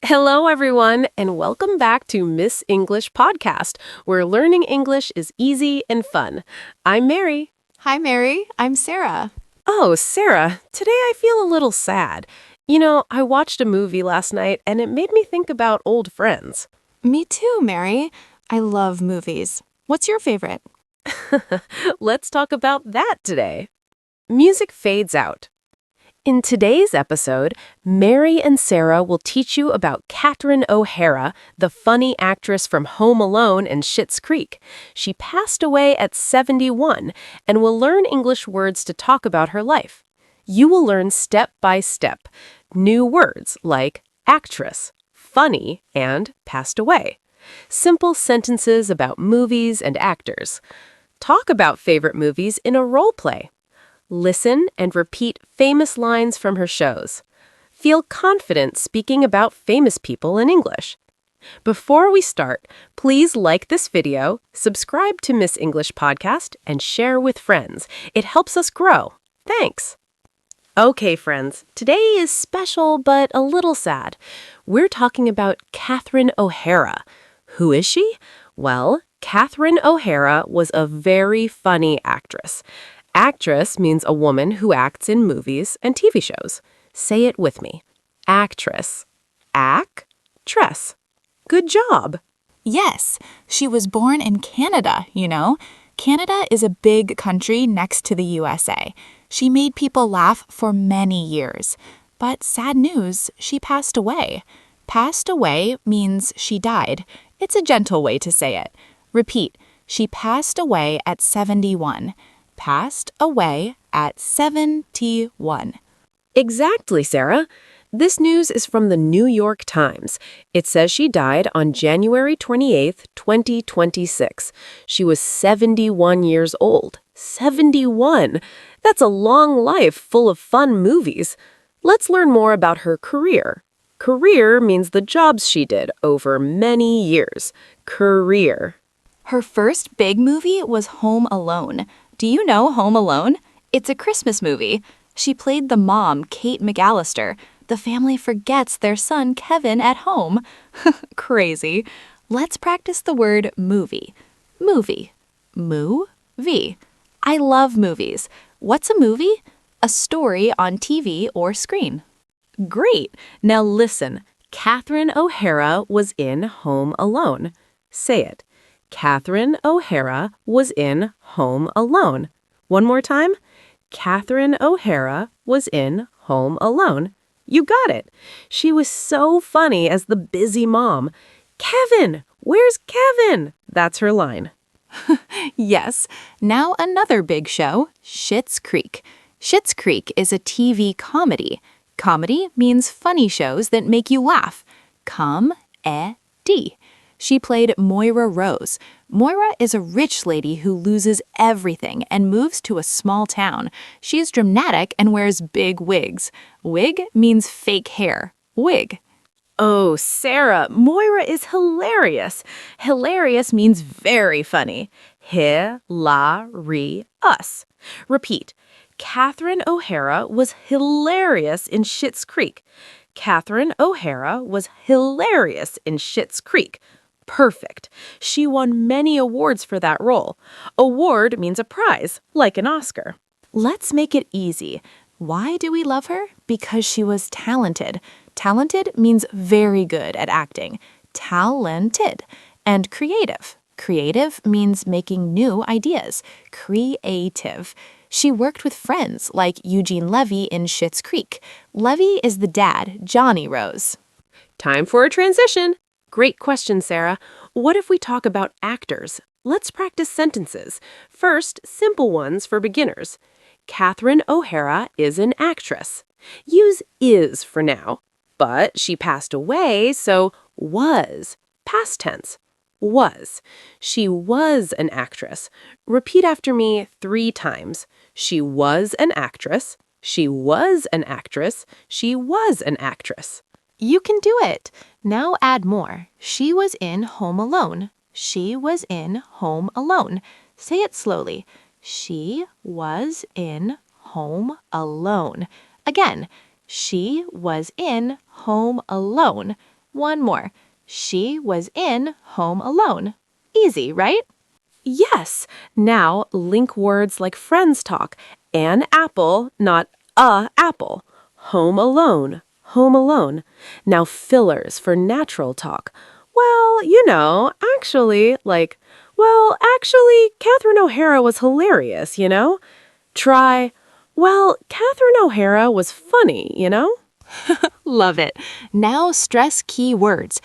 Hello, everyone, and welcome back to Miss English Podcast, where learning English is easy and fun. I'm Mary. Hi, Mary. I'm Sarah. Oh, Sarah, today I feel a little sad. I watched a movie last night, and it made me think about old friends. Me too, Mary. I love movies. What's your favorite? Let's talk about that today. Music fades out. In today's episode, Mary and Sarah will teach you about Catherine O'Hara, the funny actress from Home Alone and Schitt's Creek. She passed away at 71, and we'll learn English words to talk about her life. You will learn step by step new words like actress, funny, and passed away. Simple sentences about movies and actors. Talk about favorite movies in a role play. Listen and repeat famous lines from her shows. Feel confident speaking about famous people in English. Before we start, please like this video, subscribe to Miss English Podcast, and share with friends. It helps us grow. Thanks. Okay, friends, today is special but a little sad. We're talking about Catherine O'Hara. Who is she? Well, Catherine O'Hara was a very funny actress. Actress means a woman who acts in movies and TV shows. Say it with me. Actress. Actress. Good job. Yes, she was born in Canada, you know. Canada is a big country next to the USA. She made people laugh for many years. But sad news, she passed away. Passed away means she died. It's a gentle way to say it. Repeat, she passed away at 71. Passed away at 71. Exactly, Sarah. This news is from the New York Times. It says she died on January 28th, 2026. She was 71 years old. 71! That's a long life full of fun movies. Let's learn more about her career. Career means the jobs she did over many years. Career. Her first big movie was Home Alone. Do you know Home Alone? It's a Christmas movie. She played the mom, Kate McAllister. The family forgets their son, Kevin, at home. Crazy. Let's practice the word movie. Movie. Moo-vie. I love movies. What's a movie? A story on TV or screen. Great. Now listen. Catherine O'Hara was in Home Alone. Say it. Catherine O'Hara was in Home Alone. One more time. Catherine O'Hara was in Home Alone. You got it. She was so funny as the busy mom. Kevin, where's Kevin? That's her line. Yes. Now another big show, Schitt's Creek. Schitt's Creek is a TV comedy. Comedy means funny shows that make you laugh. Com-e-d. She played Moira Rose. Moira is a rich lady who loses everything and moves to a small town. She is dramatic and wears big wigs. Wig means fake hair. Wig. Oh, Sarah, Moira is hilarious. Hilarious means very funny. Hi-la-ri-us. Repeat. Catherine O'Hara was hilarious in Schitt's Creek. Catherine O'Hara was hilarious in Schitt's Creek. Perfect. She won many awards for that role. Award means a prize, like an Oscar. Let's make it easy. Why do we love her? Because she was talented. Talented means very good at acting. Talented. And creative. Creative means making new ideas. Creative. She worked with friends like Eugene Levy in Schitt's Creek. Levy is the dad, Johnny Rose. Time for a transition. Great question, Sarah. What if we talk about actors? Let's practice sentences. First, simple ones for beginners. Catherine O'Hara is an actress. Use is for now. But she passed away, so was. Past tense. Was. She was an actress. Repeat after me 3 times. She was an actress. She was an actress. She was an actress. You can do it. Now add more. She was in Home Alone. She was in Home Alone. Say it slowly. She was in Home Alone. Again, she was in Home Alone. One more. She was in Home Alone. Easy, right? Yes. Now link words like friends talk. An apple, not a apple. Home alone. Home alone. Now fillers for natural talk. Well, actually, Catherine O'Hara was hilarious. Try, well, Catherine O'Hara was funny. Love it. Now stress key words.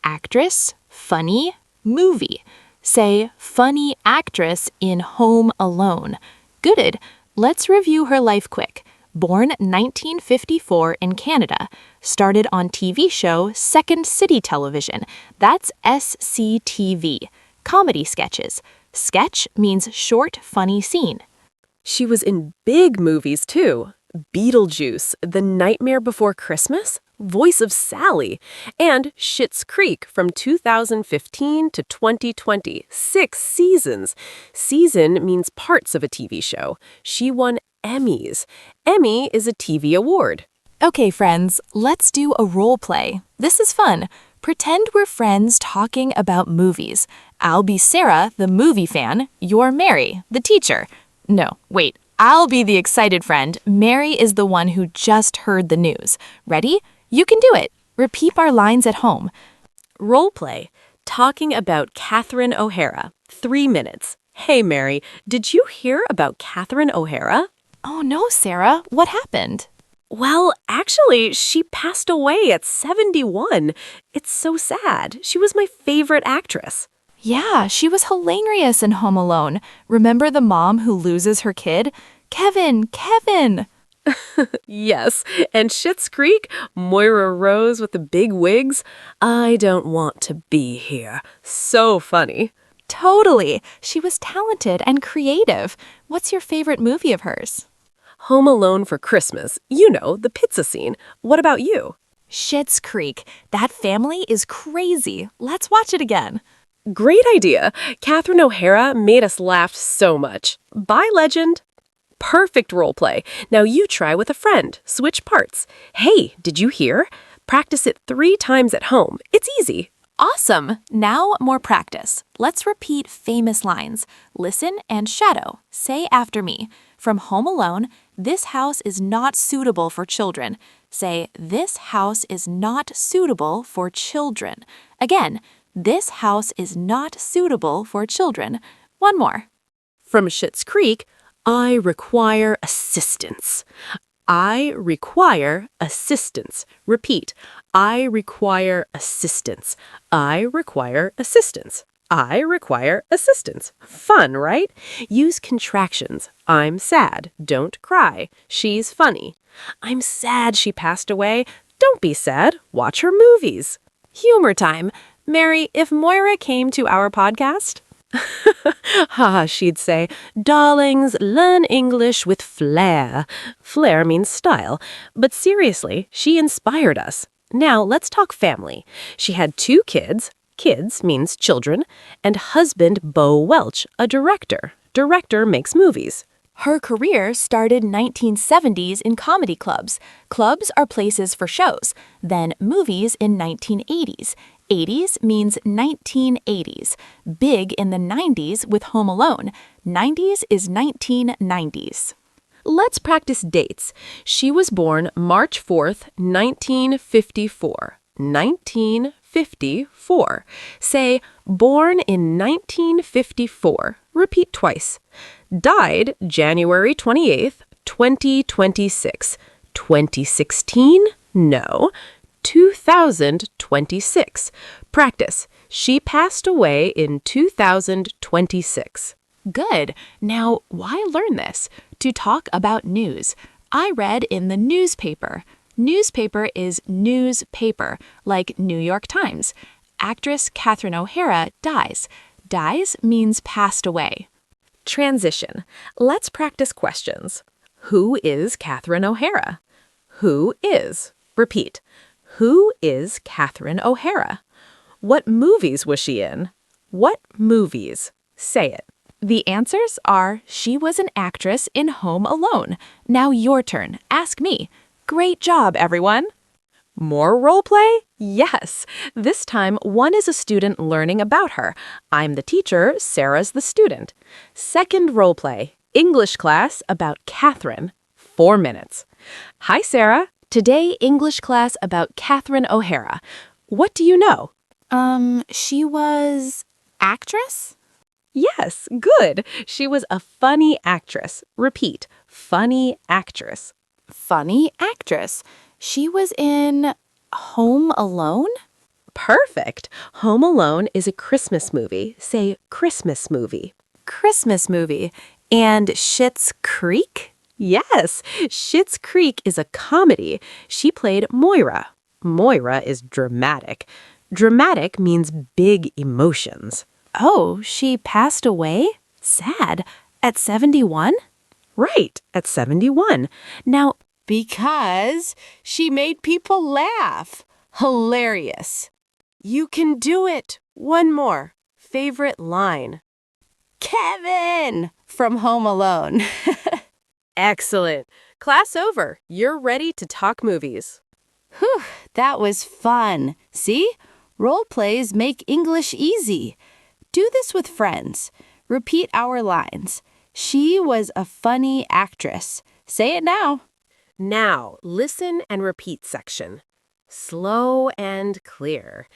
Actress, funny, movie. Say, funny actress in Home Alone. Good. Let's review her life quick. Born 1954 in Canada. Started on TV show Second City Television. That's SCTV. Comedy sketches. Sketch means short, funny scene. She was in big movies, too. Beetlejuice, The Nightmare Before Christmas, Voice of Sally, and Schitt's Creek from 2015 to 2020. 6 seasons. Season means parts of a TV show. She won Emmys. Emmy is a TV award. Okay, friends, let's do a role play. This is fun. Pretend we're friends talking about movies. I'll be Sarah, the movie fan. You're Mary, the teacher. No, wait. I'll be the excited friend. Mary is the one who just heard the news. Ready? You can do it. Repeat our lines at home. Role play. Talking about Catherine O'Hara. 3 minutes. Hey, Mary, did you hear about Catherine O'Hara? Oh no, Sarah. What happened? Well, actually, she passed away at 71. It's so sad. She was my favorite actress. Yeah, she was hilarious in Home Alone. Remember the mom who loses her kid? Kevin! Yes, and Schitt's Creek, Moira Rose with the big wigs. I don't want to be here. So funny. Totally. She was talented and creative. What's your favorite movie of hers? Home Alone for Christmas. The pizza scene. What about you? Schitt's Creek. That family is crazy. Let's watch it again. Great idea. Catherine O'Hara made us laugh so much. Bye, legend. Perfect role play. Now you try with a friend. Switch parts. Hey, did you hear? Practice it 3 times at home. It's easy. Awesome. Now more practice. Let's repeat famous lines. Listen and shadow. Say after me. From Home Alone, this house is not suitable for children. Say, this house is not suitable for children. Again, this house is not suitable for children. One more. From Schitt's Creek, I require assistance. I require assistance. Repeat. I require assistance. I require assistance. I require assistance. Fun, right? Use contractions. I'm sad. Don't cry. She's funny. I'm sad she passed away. Don't be sad. Watch her movies. Humor time. Mary, if Moira came to our podcast, she'd say, darlings, learn English with flair. Flair means style. But seriously, she inspired us. Now let's talk family. She had 2 kids. Kids means children. And husband Bo Welch, a director. Director makes movies. Her career started 1970s in comedy clubs. Clubs are places for shows. Then movies in 1980s. 80s means 1980s. Big in the 90s with Home Alone. 90s is 1990s. Let's practice dates. She was born March 4th, 1954. 1954. Say, born in 1954. Repeat twice. Died January 28th, 2026. 2016? No. 2026. Practice. She passed away in 2026. Good. Now, why learn this? To talk about news. I read in the newspaper. Newspaper is newspaper, like New York Times. Actress Catherine O'Hara dies. Dies means passed away. Transition. Let's practice questions. Who is Catherine O'Hara? Who is? Repeat. Who is Catherine O'Hara? What movies was she in? What movies? Say it. The answers are she was an actress in Home Alone. Now your turn. Ask me. Great job, everyone. More role play? Yes. This time, one is a student learning about her. I'm the teacher, Sarah's the student. Second role play, English class about Catherine. 4 minutes. Hi, Sarah. Today, English class about Catherine O'Hara. What do you know? She was actress? Yes, good. She was a funny actress. Repeat, funny actress. Funny actress. She was in Home Alone? Perfect. Home Alone is a Christmas movie. Say Christmas movie. Christmas movie. And Schitt's Creek? Yes, Schitt's Creek is a comedy. She played Moira. Moira is dramatic. Dramatic means big emotions. Oh, she passed away? Sad. At 71? Right, at 71. Now, Because she made people laugh. Hilarious. you can do it. One more. Favorite line. Kevin from Home Alone. Excellent. Class over. You're ready to talk movies. Whew, that was fun. See? Role plays make English easy. Do this with friends. Repeat our lines. She was a funny actress. Say it now. Now, listen and repeat section. Slow and clear.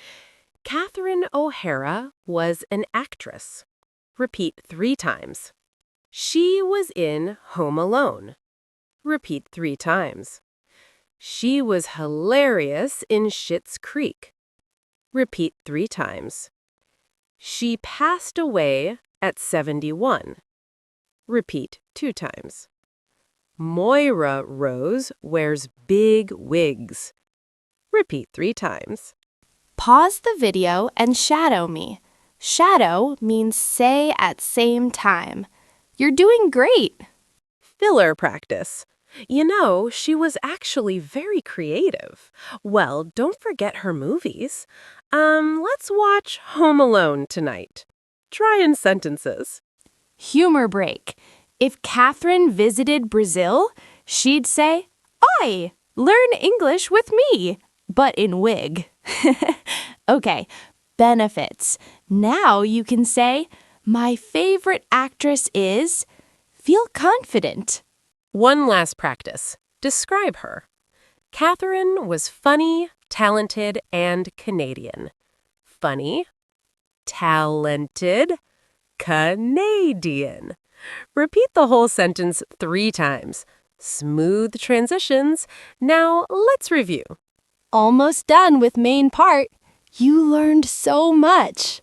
Catherine O'Hara was an actress. Repeat 3 times. She was in Home Alone. Repeat 3 times. She was hilarious in Schitt's Creek. Repeat 3 times. She passed away at 71. Repeat 2 times. Moira Rose wears big wigs. Repeat 3 times. Pause the video and shadow me. Shadow means say at same time. You're doing great. Filler practice. You know, she was actually very creative. Well, don't forget her movies. Let's watch Home Alone tonight. Try in sentences. Humor break. If Catherine visited Brazil, she'd say, "Oi, learn English with me," but in wig. Okay, benefits. Now you can say, my favorite actress is, feel confident. One last practice. Describe her. Catherine was funny, talented, and Canadian. Funny, talented, Canadian. Repeat the whole sentence 3 times. Smooth transitions. Now let's review. Almost done with main part. You learned so much.